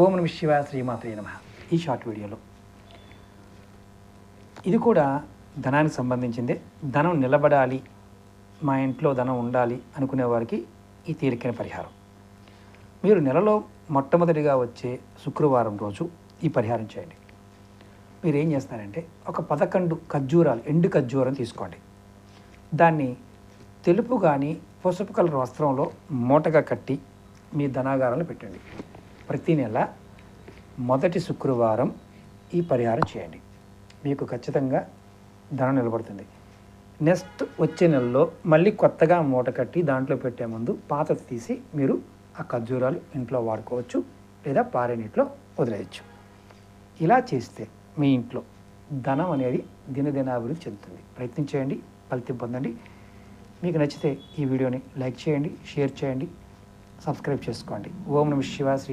ఓం నమః శివాయ శ్రీమాత్రే నమః. ఈ షార్ట్ వీడియోలో ఇది కూడా ధనానికి సంబంధించిందే. ధనం నిలబడాలి, మా ఇంట్లో ధనం ఉండాలి అనుకునే వారికి ఈ తేలికైన పరిహారం. మీరు నెలలో మొట్టమొదటిగా వచ్చే శుక్రవారం రోజు ఈ పరిహారం చేయండి. మీరు ఏం చేస్తారంటే ఒక 11 ఖర్జూరాలు, ఎండు ఖర్జూరం తీసుకోండి. దాన్ని తెలుపు కానీ పసుపు కలర్ వస్త్రంలో మూటగా కట్టి మీ ధనాగారంలో పెట్టండి. ప్రతి నెల మొదటి శుక్రవారం ఈ పరిహారం చేయండి. మీకు ఖచ్చితంగా ధనం నిలబడుతుంది. నెక్స్ట్ వచ్చే నెలలో మళ్ళీ కొత్తగా మూట కట్టి దాంట్లో పెట్టే ముందు పాతది తీసి మీరు ఆ ఖర్జూరాలు ఇంట్లో వాడుకోవచ్చు, లేదా పారే నీటిలో వదిలేయచ్చు. ఇలా చేస్తే మీ ఇంట్లో ధనం అనేది దినదినాభివృద్ధి చెందుతుంది. ప్రయత్నించేయండి, ఫలితం పొందండి. మీకు నచ్చితే ఈ వీడియోని లైక్ చేయండి, షేర్ చేయండి, సబ్స్క్రైబ్ చేసుకోండి. ఓం నమః శివాయ శ్రీ